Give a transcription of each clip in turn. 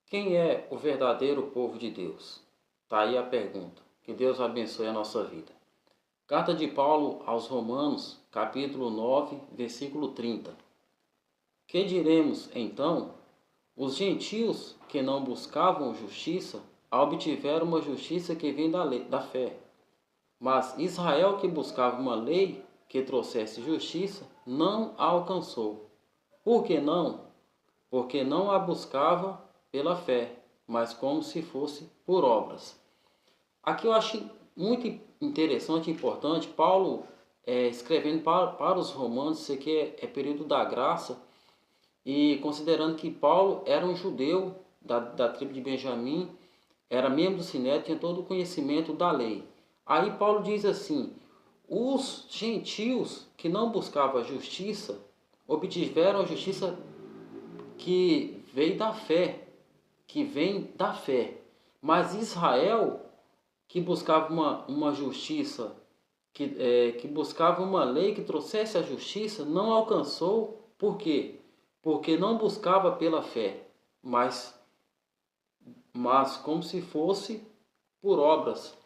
Quem é o verdadeiro povo de Deus? Tá aí a pergunta. Que Deus abençoe a nossa vida. Carta de Paulo aos Romanos, capítulo 9, versículo 30. Que diremos, então? Os gentios que não buscavam justiça, obtiveram uma justiça que vem da fé. Mas Israel, que buscava uma lei que trouxesse justiça, não a alcançou. Por que não? Porque não a buscava pela fé, mas como se fosse por obras. Aqui eu acho muito interessante e importante, Paulo escrevendo para os romanos, isso aqui é período da graça, e considerando que Paulo era um judeu da tribo de Benjamim, era membro do Sinédrio, tinha todo o conhecimento da lei. Aí Paulo diz assim, os gentios que não buscavam a justiça, obtiveram a justiça que veio da fé, que vem da fé. Mas Israel, que buscava uma justiça, que buscava uma lei que trouxesse a justiça, não alcançou. Por quê? Porque não buscava pela fé, mas como se fosse por obras.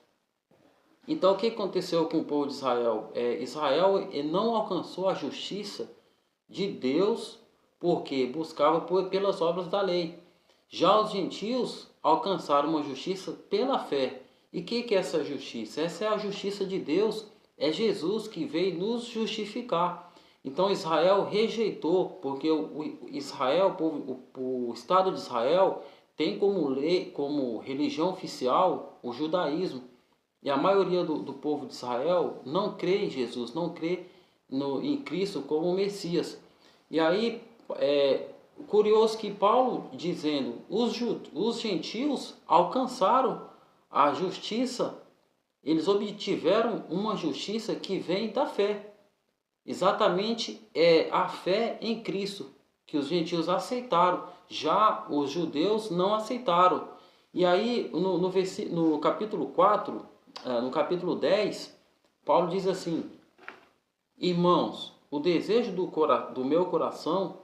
Então o que aconteceu com o povo de Israel? Israel não alcançou a justiça de Deus porque buscava pelas obras da lei. Já os gentios alcançaram uma justiça pela fé. E o que é essa justiça? Essa é a justiça de Deus, é Jesus que veio nos justificar. Então Israel rejeitou, porque Israel, o Estado de Israel tem como lei, como religião oficial o judaísmo. E a maioria do povo de Israel não crê em Jesus, não crê em Cristo como Messias. E aí, curioso que Paulo dizendo, os gentios alcançaram a justiça, eles obtiveram uma justiça que vem da fé. Exatamente a fé em Cristo, que os gentios aceitaram, já os judeus não aceitaram. E aí, no capítulo 4, no capítulo 10, Paulo diz assim, irmãos, o desejo do meu coração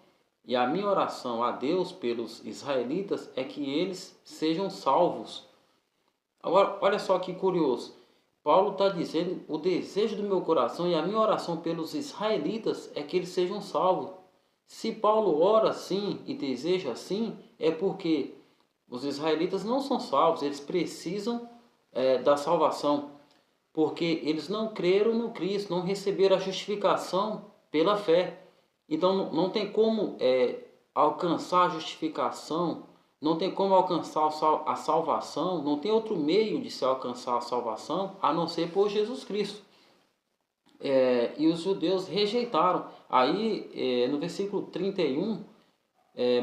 e a minha oração a Deus pelos israelitas é que eles sejam salvos. Agora, olha só que curioso. Paulo está dizendo, o desejo do meu coração e a minha oração pelos israelitas é que eles sejam salvos. Se Paulo ora assim e deseja assim, é porque os israelitas não são salvos, eles precisam da salvação. Porque eles não creram no Cristo, não receberam a justificação pela fé. Então não tem como alcançar a justificação, não tem como alcançar a salvação, não tem outro meio de se alcançar a salvação a não ser por Jesus Cristo. E os judeus rejeitaram. Aí no versículo 31,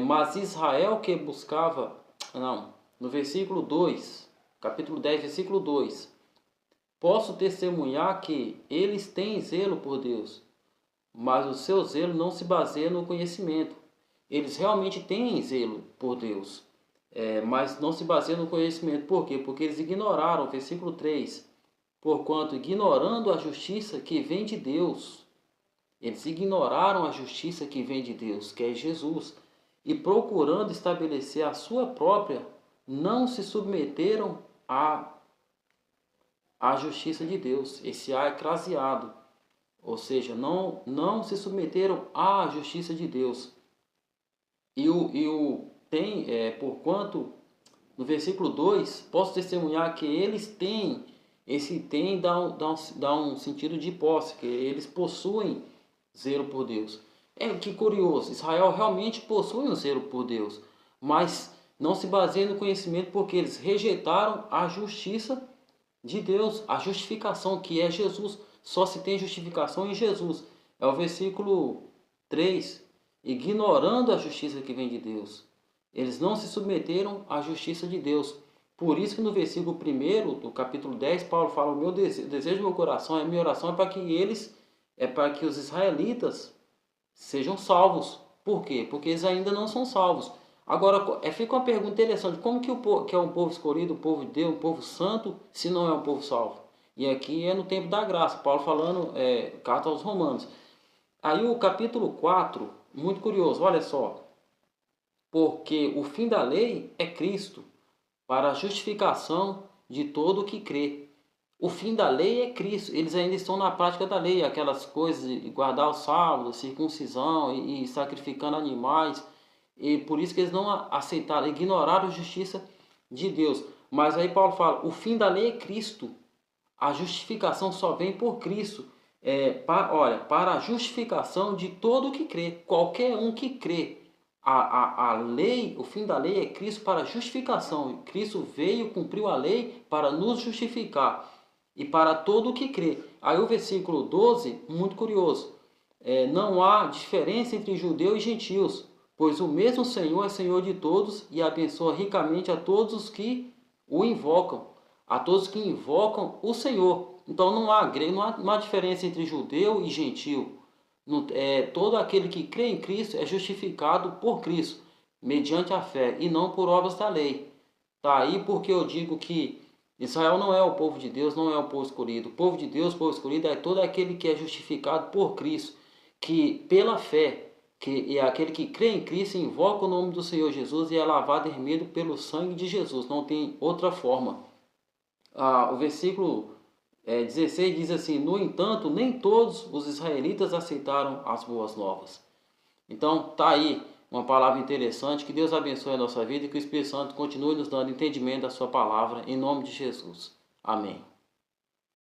mas Israel que buscava, não, no versículo 2, capítulo 10, versículo 2, posso testemunhar que eles têm zelo por Deus, mas o seu zelo não se baseia no conhecimento. Eles realmente têm zelo por Deus, mas não se baseia no conhecimento. Por quê? Porque eles ignoraram, versículo 3, porquanto ignorando a justiça que vem de Deus, eles ignoraram a justiça que vem de Deus, que é Jesus, e procurando estabelecer a sua própria, não se submeteram à justiça de Deus. Esse A é craseado, ou seja, não se submeteram à justiça de Deus. Porquanto, no versículo 2, posso testemunhar que eles têm, esse tem dá um sentido de posse, que eles possuem zelo por Deus. Que curioso, Israel realmente possui um zelo por Deus, mas não se baseia no conhecimento porque eles rejeitaram a justiça de Deus, a justificação que é Jesus. Só se tem justificação em Jesus. É o versículo 3. Ignorando a justiça que vem de Deus. Eles não se submeteram à justiça de Deus. Por isso que no versículo 1 do capítulo 10, Paulo fala, o meu desejo do meu coração, a minha oração é para que os israelitas sejam salvos. Por quê? Porque eles ainda não são salvos. Agora, fica uma pergunta interessante. Como que é um povo escolhido, um povo de Deus, um povo santo, se não é um povo salvo? E aqui é no tempo da graça. Paulo falando, carta aos Romanos. Aí o capítulo 4, muito curioso, olha só. porque o fim da lei é Cristo, para a justificação de todo o que crê. O fim da lei é Cristo. Eles ainda estão na prática da lei, aquelas coisas de guardar o sábado, circuncisão e sacrificando animais. E por isso que eles não aceitaram, ignoraram a justiça de Deus. Mas aí Paulo fala, o fim da lei é Cristo. A justificação só vem por Cristo. Para a justificação de todo o que crê. Qualquer um que crê. A lei, o fim da lei é Cristo para a justificação. Cristo veio, cumpriu a lei para nos justificar. E para todo o que crê. Aí o versículo 12, muito curioso. Não há diferença entre judeu e gentios, pois o mesmo Senhor é Senhor de todos e abençoa ricamente a todos os que o invocam. A todos que invocam o Senhor. Então não há diferença entre judeu e gentio. Todo aquele que crê em Cristo é justificado por Cristo, mediante a fé, e não por obras da lei. Tá aí porque eu digo que Israel não é o povo de Deus, não é o povo escolhido. O povo de Deus, o povo escolhido, é todo aquele que é justificado por Cristo, que pela fé, que é aquele que crê em Cristo, invoca o nome do Senhor Jesus e é lavado e remido pelo sangue de Jesus. Não tem outra forma. O versículo 16 diz assim: no entanto, nem todos os israelitas aceitaram as boas novas. Então, tá aí uma palavra interessante. Que Deus abençoe a nossa vida e que o Espírito Santo continue nos dando entendimento da sua palavra, em nome de Jesus. Amém.